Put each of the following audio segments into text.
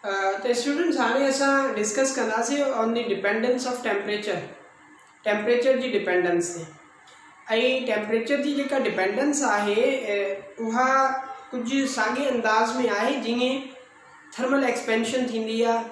तो स्टूडेंट्स हाणे असां डिस्कस कंदासीं on the dependence of temperature जी डिपेंडेंस ते। ऐं टेम्परेचर जी जेका डिपेंडेंस आहे उहा कुझु साॻे अंदाज़ में आहे जीअं थर्मल एक्सपेंशन थींदी आहे।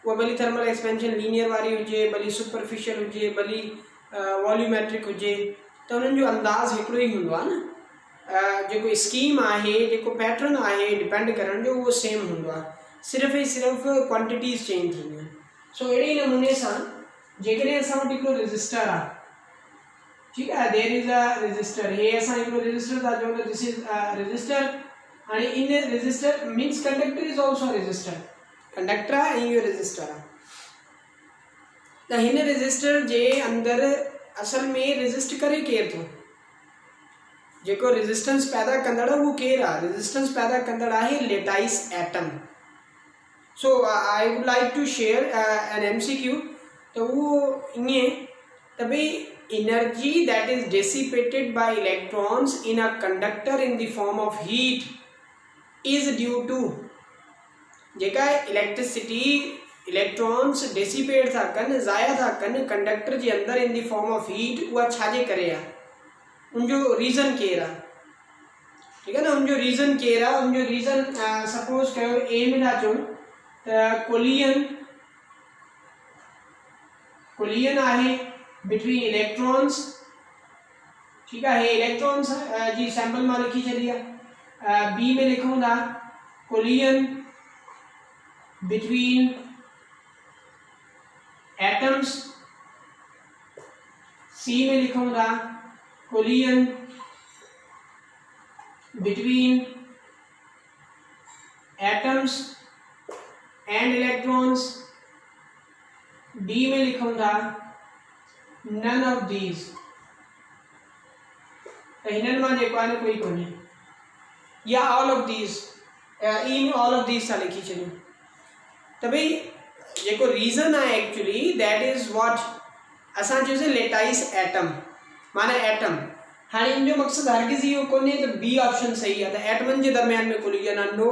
उहा भली थर्मल एक्सपेंशन लीनियर वारी हुजे, भली सुपरफिशियल हुजे, भली वॉल्यूमेट्रिक हुजे, त उन्हनि जो अंदाज़ हिकिड़ो ई हूंदो आहे न। जेको स्कीम आहे, जेको पैटर्न आहे डिपेंड करण जो, उहो सेम हूंदो आहे, सिर्फ़ु ऐं सिर्फ़ु क्वांटिटीज़ चेंज थींदियूं आहिनि। सो अहिड़े ई नमूने सां जेकॾहिं असां वटि हिकिड़ो रजिस्टर आहे, ठीक है, देयर इज अ रजिस्टर, हे असां हिकिड़ो रजिस्टर था चऊं, दिस इज अ रजिस्टर। हाणे in register means conductor is also register, conductor आहे ऐं इहो रजिस्टर आहे। त हिन रजिस्टर जे अंदरि असल में रजिस्ट करे केरु थो, जेको रेजिस्टेंस पैदा कंदड़ उहो केरु आहे? रेजिस्टेंस पैदा कंदड़ आहे lattice atom. So I would like to share an MCQ। तो वो ईअं त भई energy that is dissipated by electrons in a conductor in the form of heat is due to, जेका इलेक्ट्रिसिटी इलेक्ट्रॉन्स डिसिपेट था कनि, ज़ाया था कनि कंडक्टर जे अंदरि इन द फॉर्म ऑफ हीट, उहा छाजे करे आहे? उनजो रीज़न केरु आहे? ठीक है ना, उनजो रीज़न केरु आहे? उनजो रीज़न सपोज कयो ए में था चऊं त कोलियन आहे बिटवीन इलेक्ट्रॉन्स। ठीक है, इलेक्ट्रॉन्स जी सैंपल मां लिखी छॾी आहे। बी में लिखूं था कोलियन बिटवीन एटम्स। सी में लिखूं था collision between atoms and electrons. D में लिखूं था none of these, हिननि मां जेको आहे न कोई कोन्हे, या all of these, in all of these था लिखी छॾियूं। त भई जेको रीज़न आहे एक्चुअली दैट इज़ वॉट असां चयोसीं लेटाइस एटम, माना एटम। हाणे इन जो मक़सदु हरगिज़ इहो कोन्हे त बी ऑप्शन सही आहे, त एटमनि जे दरमियान में कोलिजन आहे। नो,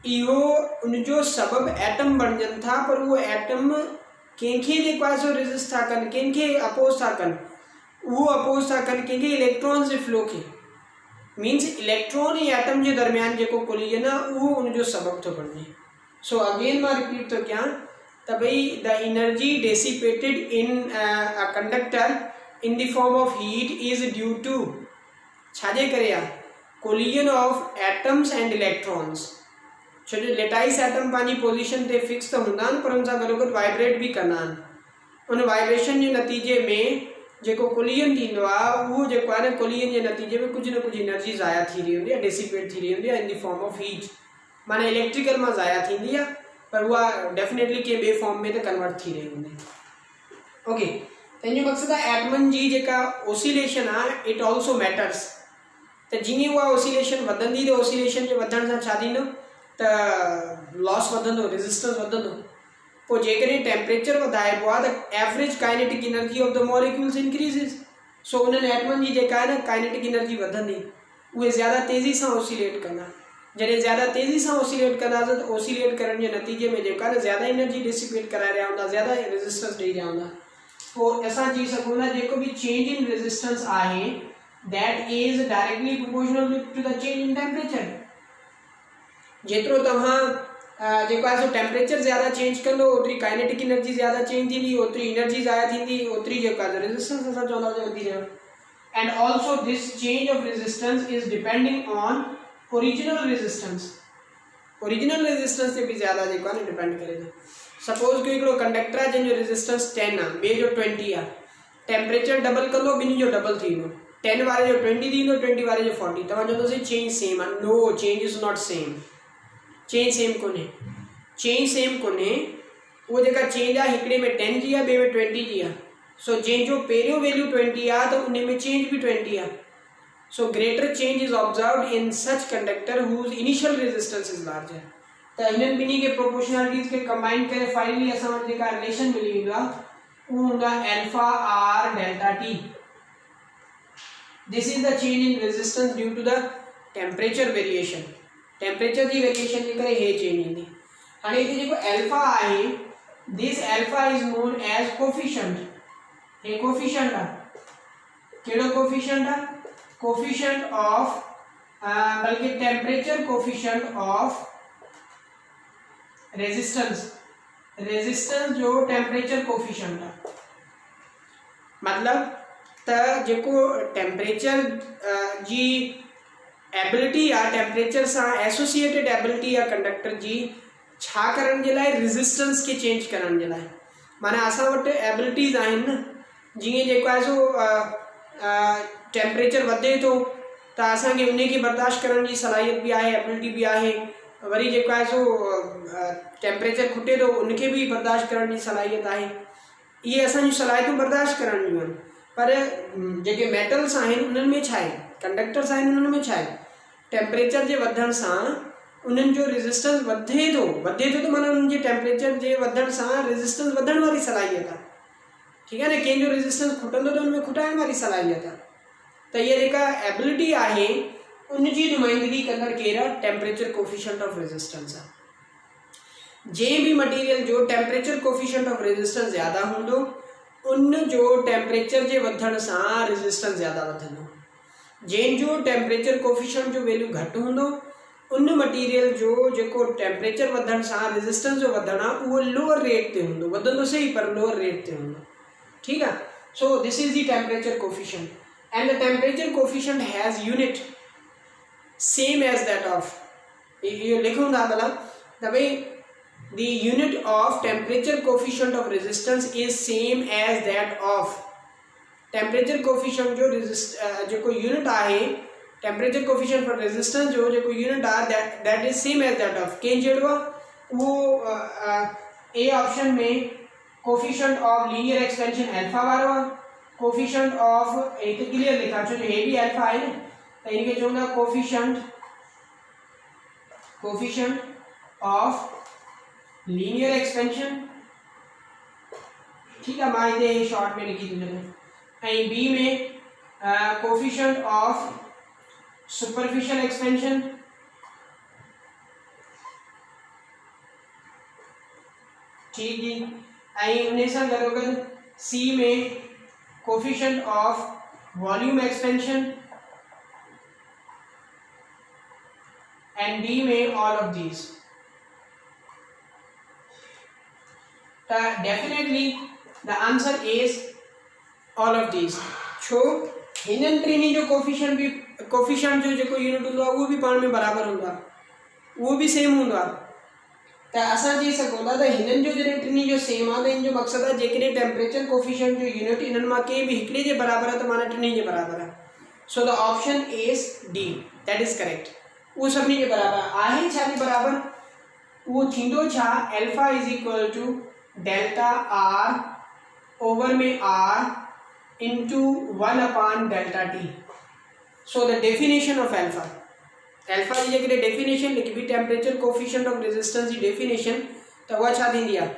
इहो उनजो सबबु एटम बणजनि था, पर उहो एटम कंहिंखे जेको आहे सो रेजिस्ट था कनि, कंहिंखे अपोज था कनि, उहो अपोज था कनि कंहिंखे? इलेक्ट्रॉन जे फ्लो खे। मीन्स इलेक्ट्रॉन ऐं एटम जे दरमियान जेको कोलिजन आहे उहो उनजो सबबु थो बणिजे। सो अगेन मां रिपीट थो कयां त भई the energy dissipated in a conductor in the form of heat is due to, छाजे करे आहे? Collision of atoms and electrons. छो जो लेटाइस एटम पंहिंजी पोजीशन ते फिक्स त हूंदा आहिनि, पर हुन सां गॾोगॾु वाइब्रेट बि कंदा आहिनि। उन वाइब्रेशन जे नतीजे में जेको कोलिजन थींदो आहे, उहो जेको आहे न कोलिजन जे नतीजे में कुझु न कुझु एनर्जी ज़ाया थी रही हूंदी आहे, डिसिपेट थी रही हूंदी आहे इन द फॉर्म ऑफ हीट। माना इलेक्ट्रिकल मां ज़ाया थींदी आहे, पर उहा डेफिनेटली कंहिं ॿिए फॉर्म में त कन्वर्ट थी रही हूंदी। ओके, त इन जो मक़सदु आहे एटमनि जी जेका ओसिलेशन आहे इट ऑल्सो मैटर्स। त जीअं उहा ओसिलेशन वधंदी, त ओसिलेशन जे वधण सां छा थींदो? त लॉस वधंदो, रेजिस्टेंस वधंदो। पोइ जेकॾहिं टेम्परेचर वधाइबो आहे त average kinetic energy of the molecules increases. So उन्हनि एटमनि जी जेका आहे न काइनेटिक एनर्जी वधंदी, उहे ज़्यादा तेज़ी सां ओसिलेट कंदा। जॾहिं ज़्यादा तेज़ी सां ओसिलेट कंदासीं त ओसिलेट करण जे नतीजे में जेका आहे न ज़्यादा एनर्जी डिसिपेट कराए रहिया हूंदा, ज़्यादा रेजिस्टेंस ॾेई रहिया हूंदा। पोइ असां चई सघूं था जेको बि चेंज इन रेजिस्टेंस आहे that is directly proportional to the change in temperature. जेतिरो तव्हां जेको आहे सो टेम्परेचर ज़्यादा चेंज कंदो, ओतिरी काइनेटिक एनर्जी ज़्यादा चेंज थींदी, ओतिरी एनर्जी ज़ाया थींदी, ओतिरी जेको आहे रेजिस्टेंस असां चवंदासीं वधी रहियो। And also this change of resistance is depending on original resistance. Original resistance ते बि ज़्यादा जेको आहे न डिपेंड करे थो। सपोज कि हिकिड़ो कंडक्टर आहे जंहिंजो रेजिस्टेंस 10 आहे, ॿिए जो 20 आहे, टेम्परेचर डबल कंदो, ॿिन्ही जो डबल थींदो, 10 वारे जो 20 थींदो, 20 वारे जो 40। तव्हां चवंदोसीं चेंज सेम आहे। No, change is not same. Change same कोन्हे, चेंज सेम कोन्हे। उहो जेका चेंज आहे हिकिड़े में 10 जी आहे, ॿिए में 20 जी आहे। सो जंहिंजो पहिरियों वैल्यू 20 आहे त उन में चेंज भी 20 आहे। So greater change is observed in such conductor whose initial resistance is larger. त हिननि ॿिन्ही खे प्रोपोर्शनलिटीज़ खे कंबाइन करे फाइनली असां वटि जेका रिलेशन मिली वेंदो आहे उहो हूंदो आहे alpha R delta T. This is the change in resistance due to the temperature variation. Temperature की वेरिएशन के करे हे चेंज ईंदी। हाणे हिते जेको अल्फा आहे, this alpha is known as coefficient. हे कोफिशिएंट आहे, कहिड़ो कोफिशिएंट आहे? कोफिशिएंट ऑफ बल्कि temperature coefficient of resistance, resistance जो टेम्परेचर कोफिशिएंट आहे। मतलब त जेको टेम्परेचर जी एबिलिटी आहे, टेम्परेचर सां एसोसिएटेड एबिलिटी आहे कंडक्टर जी छा करण जे लाइ? रेजिस्टेंस के चेंज करण जे लाइ। माना असां वटि एबिलिटीज़ आहिनि न, जीअं जेको आहे सो टेम्परेचर वधे थो त असांखे उन खे बर्दाश्त करण जी सलाहियत बि आहे, एबिलिटी बि आहे। वरी जेको आहे सो टेम्परेचर खुटे थो उनखे बि बर्दाश्त करण जी सलाहियत आहे। इहे असांजी सलाहियतूं बर्दाश्त करण जूं आहिनि। पर जेके मेटल्स आहिनि उन्हनि में छा आहे, कंडक्टर्स आहिनि उन्हनि में छा आहे, टेम्परेचर जे वधण सां उन्हनि जो रेजिस्टेंस वधे थो त माना उन्हनि जे टेम्परेचर जे वधण सां रेजिस्टेंस वधण वारी सलाहियत आहे। ठीकु आहे न, कंहिंजो रेजिस्टेंस खुटंदो त उनमें खुटाइण वारी सलाहियत आहे। त इहा जेका एबिलिटी आहे उनजी नुमाइंदगी कंदड़ केरु आहे? टेम्परेचर कोफिशिएंट ऑफ रेजिस्टेंस आहे। जंहिं भी मटीरियल जो टेम्परेचर कोफिशिएंट ऑफ रेजिस्टेंस ज़्यादा हूंदो उन जो टेम्परेचर जे वधण सां रेजिस्टेंस ज़्यादा वधंदो। जंहिंजो टेम्परेचर कोफिशिएंट जो वैल्यू घटि हूंदो उन मटीरियल जो जेको टेम्परेचर वधण सां रेजिस्टेंस जो वधण आहे उहो लोअर रेट ते हूंदो, वधंदो सही पर लोअर रेट ते हूंदो। ठीक है, so this is the temperature coefficient and the temperature coefficient has unit same as that of, ये लिखूं था भला त भाई the unit of temperature coefficient of resistance is same as that of temperature coefficient जो जेको यूनिट आहे temperature coefficient for resistance जो जेको यूनिट आहे that is same as that of कंहिं जहिड़ो आहे उहो ए ऑप्शन में coefficient of linear expansion alpha वारो आहे, coefficient of हिते क्लियर लिखा छो जो हे भी अल्फा आहे न त इनखे चवंदा coefficient of लीनियर एक्सपेंशन। ठीक है, मां इधे शॉर्ट में लिखी थी ऐं बी में कोफिशिएंट ऑफ सुपरफिशियल एक्सपेंशन। ठीक जी, ऐं उन सां गॾोगॾु सी में coefficient of volume expansion and D में all of these. Definitely the answer is all of these। छो हिननि टिनी जो कोफिशिएंट जो जेको यूनिट हूंदो आहे उहो बि पाण में बराबरि हूंदो आहे, उहो बि सेम हूंदो आहे। त असां चई सघूं था त हिननि जो जॾहिं टिनी जो सेम आहे त इन जो मक़सदु आहे जेकॾहिं टेम्परेचर कोफिशिएंट जो यूनिट इन्हनि मां कंहिं बि हिकिड़े जे बराबरि आहे त माना टिनी जे बराबरि आहे। So the option is D, that is correct. उहो सभिनी जे बराबरि आहे। छा जे बराबरि? उहो थींदो छा, alpha is equal to delta R over में R into 1 delta T. So the definition of alpha, alpha जी जेकॾहिं डेफिनेशन लिखबी टेम्परेचर कोफिशिएंट ऑफ रेजिस्टेंस जी डेफिनेशन त उहा छा थींदी आहे?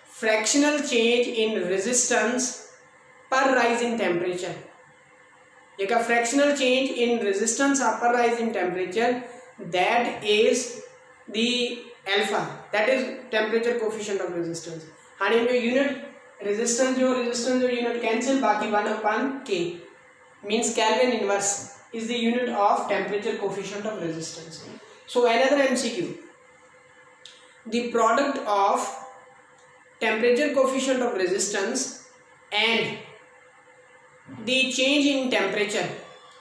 Fractional change in resistance per rise in temperature. जेका फ्रैक्शनल चेंज इन रेजिस्टेंस आहे per rise in temperature that is the alpha, that is temperature coefficient of resistance. हाँ जो यूनिट रेजिस्टेंस जो यूनिट कैंसिल, बाकी 1/k means kelvin inverse is the unit of temperature coefficient of resistance। So another MCQ, the product of temperature coefficient of resistance and the change in temperature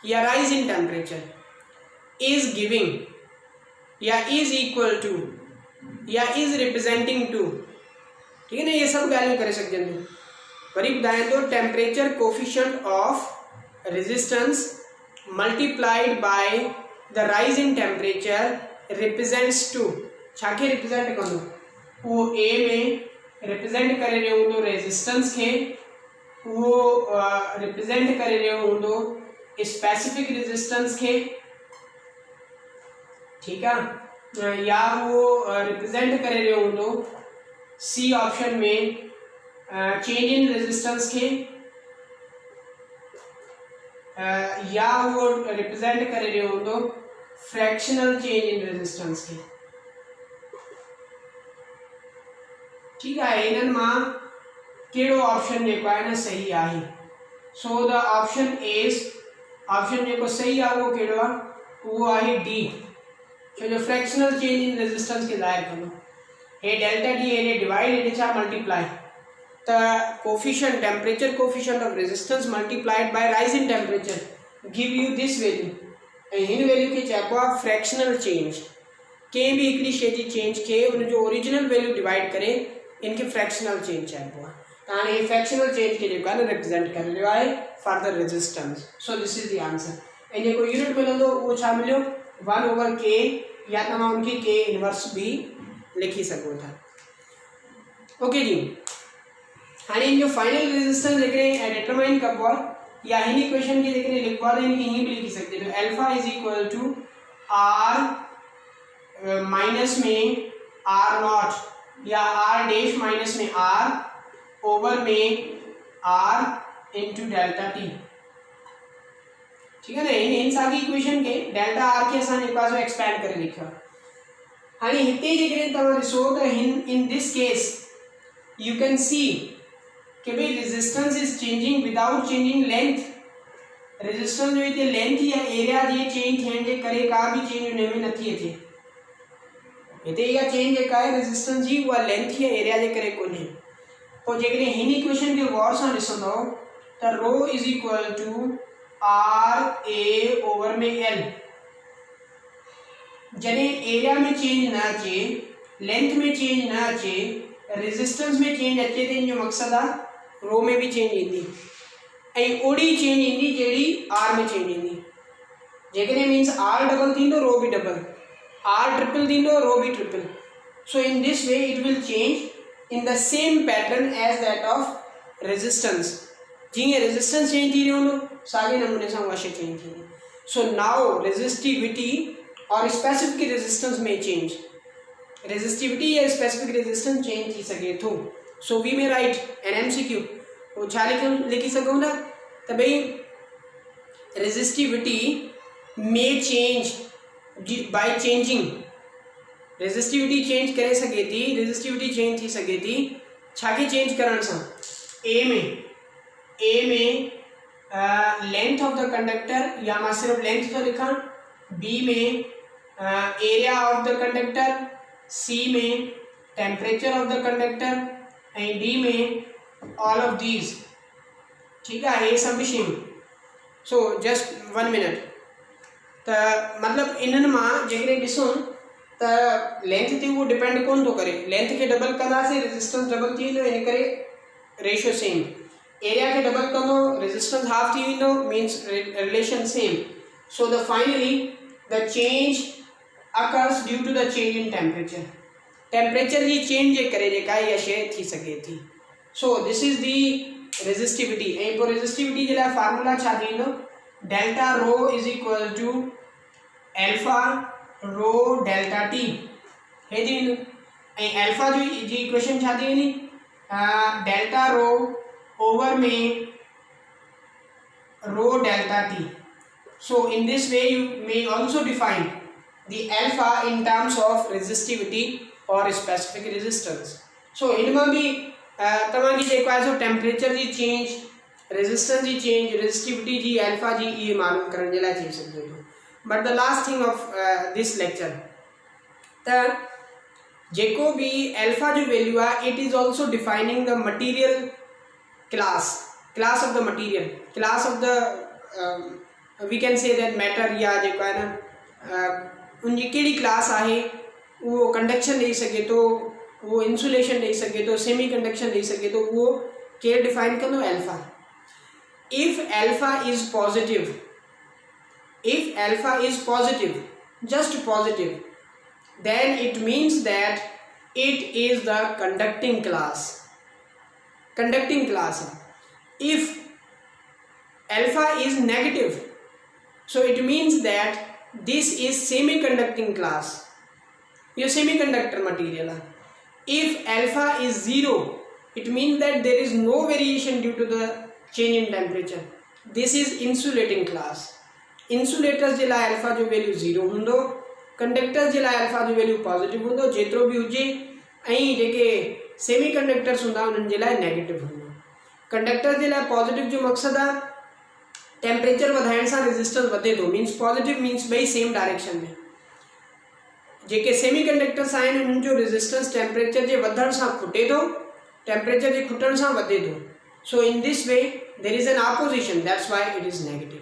या rise in temperature is giving या is equal to या is representing to, ठीक है ना, ये सब value करे सकते हैं। वरी बताएं तो temperature coefficient of resistance multiplied by the rise in temperature represents to, छाके रिप्रेजेंट कंदो? वो ए में रिप्रेजेंट करे रहियो हूंदो रेजिस्टेंस खे, वो रिप्रेजेंट करे रहियो हूंदो स्पेसिफिक रेजिस्टेंस खे, ठीक है, या वो रिप्रेजेंट करे रहियो हूंदो सी ऑप्शन में चेंज इन रेजिस्टेंस खे, या वो रिप्रेजेंट करे रहियो हूंदो फ्रैक्शनल चेंज इन रेजिस्टेंस खे। ठीक है, इन्हनि मां कहिड़ो ऑप्शन जेको आहे न सही आहे। So the option is, option जेको सही आहे उहो कहिड़ो आहे, उहो आहे डी, छो जो फ्रैक्शनल चेंज इन रेजिस्टेंस खे ज़ाहिर कंदो। हे डेल्टा डी हेॾे डिवाइड, हेॾे छा मल्टीप्लाई, त coefficient, temperature coefficient of resistance multiplied by rise in temperature give you this value, ऐं हिन वैल्यू खे चइबो आहे फ्रैक्शनल चेंज। कंहिं बि हिकिड़ी शइ जी चेंज खे उनजो ओरिजिनल वैल्यू डिवाइड करे इनखे फ्रैक्शनल चेंज चइबो आहे। त हाणे ही फ्रैक्शनल चेंज खे जेको आहे न रिप्रेज़ेंट करे रहियो आहे for the resistance. So this is the answer. ऐं जेको यूनिट मिलंदो उहो छा मिलियो, 1/k, या तव्हां उनखे k इनवर्स भी लिखी सघो था। ओके जी, हाणे इन जो फाइनल रेजिस्टेंस जेकॾहिं डिटरमाइन कबो आहे या हिन इक्वेशन खे जेकॾहिं लिखबो आहे त हिनखे हीअं बि लिखी सघिजे थो, alpha is equal to r minus में r नॉट या r डैश माइनस में r ओवर में r इंटू डेल्टा टी। ठीक है ना, इन साॻी इक्वेशन के डेल्टा r के असां जेको आहे एक्सपेंड करे लिखियो आहे। हाणे हिते जेकॾहिं तव्हां ॾिसो त in this case you can see कि भाई resistance is changing without changing length. Resistance जो हिते लेंथ या एरिया जे चेंज थियण जे करे का भी चेंज उन में नथी अचे। हिते इहा चेंज जेका आहे रेजिस्टेंस जी उहा लेंथ या एरिया जे करे कोन्हे। पोइ जेकॾहिं हिन इक्वेशन खे गौर सां ॾिसंदो त rho is equal to R A over में एल। जॾहिं एरिया में चेंज न अचे, लेंथ में चेंज न अचे, रेजिस्टेंस में चेंज अचे त इन जो मक़सदु आहे रो में भी चेंज ईंदी ऐं ओड़ी चेंज ईंदी जहिड़ी आर में चेंज ईंदी। जेकॾहिं मीन्स आर डबल थींदो रो भी डबल, आर ट्रिपल थींदो रो भी triple. So in this way it will change in the same pattern as that of resistance. जीअं रेजिस्टेंस चेंज थी रहियो हूंदो साॻे नमूने सां उहा शइ चेंज थींदी। सो नाउ रेजिस्टिविटी और स्पेसिफिक रेजिस्टेंस में चेंज, रेजिस्टिविटी या स्पेसिफिक रेजिस्टेंस चेंज थी सके थो। सो वी में राइट एन MCQ वो छा लिखी सघूं था त भई रेजिस्टिविटी में change by changing, resistivity change करे सके थी, रेजिस्टिविटी चेंज थी सके थी छा के चेंज करण सां, ए में लेंथ ऑफ द कंडक्टर या मां सिर्फ लेंथ तो लिखां, बी में एरिया ऑफ द कंडक्टर, सी में temperature of the conductor and D में ऑल ऑफ दीज। ठीक है, ये सब शयूं। So just 1 minute. त मतलब इन्हनि मां जेकॾहिं ॾिसूं त लेंथ ते उहो डिपेंड कोन थो करे, लेंथ के डबल कंदासीं रेजिस्टेंस डबल थी वेंदो, इन करे रेशियो सेम। एरिया के डबल कंदो रेजिस्टेंस हाफ थी वेंदो, means relation same. So the finally the change occurs due to the change in temperature। Temperature जी चेंज जे करे जेका इहा शइ थी सघे थी। So this is the resistivity. ऐं पोइ रेजिस्टिविटी जे लाइ फार्मूला छा थींदो, delta rho is equal to alpha rho delta T हे थी वेंदो। ऐं एल्फा जी इक्वेशन छा थी वेंदी, डेल्टा रो ओवर में rho delta T. So in this way you may also define the alpha in terms of resistivity or specific resistance। so इनमें भी तमाम की जेको आहे सो टेम्परेचर जी चेंज, रेजिस्टेंस जी चेंज, रेजिस्टिविटी जी, अल्फा जी ये मालूम करण जे लाइ थी सघे थो। But the last thing of this lecture त जेको भी अल्फा जो वैल्यू आहे it is also defining the material class of the material, class of the we can say that matter, या जेको आहे न उनकी कहिड़ी क्लास आहे, वो कंडक्शन ॾेई सके तो, वो इंसुलेशन ॾेई सके तो, सेमी कंडक्शन ॾेई सके तो, वो केरु डिफाइन कंदो, alpha. If alpha is positive just positive, then it means that it is the conducting class। if alpha is negative, so it means that this is semi-conducting class, ये semiconductor material है। if alpha is 0, it means that there is no variation due to the change in temperature, this is insulating class। insulators जे लाइ alpha जो value 0 हूंदो, conductors जे लाइ alpha जो value positive हूंदो जेतिरो भी हुजे, ऐं जेके सेमी कंडक्टर्स हूंदा उन्हनि जे लाइ नेगेटिव हूंदो। कंडक्टर जे लाइ पॉजिटिव जो मक़सदु आहे टेम्परेचर वधाइण सां रेजिस्टेंस वधे थो, मीन्स पॉजिटिव मीन्स ॿई सेम डायरेक्शन में। जेके सेमी कंडक्टर्स आहिनि उन्हनि जो रेजिस्टेंस टेम्परेचर जे वधण सां खुटे थो, टेम्परेचर जे खुटण सां वधे थो। So in this way there is an opposition, that's why it is negative.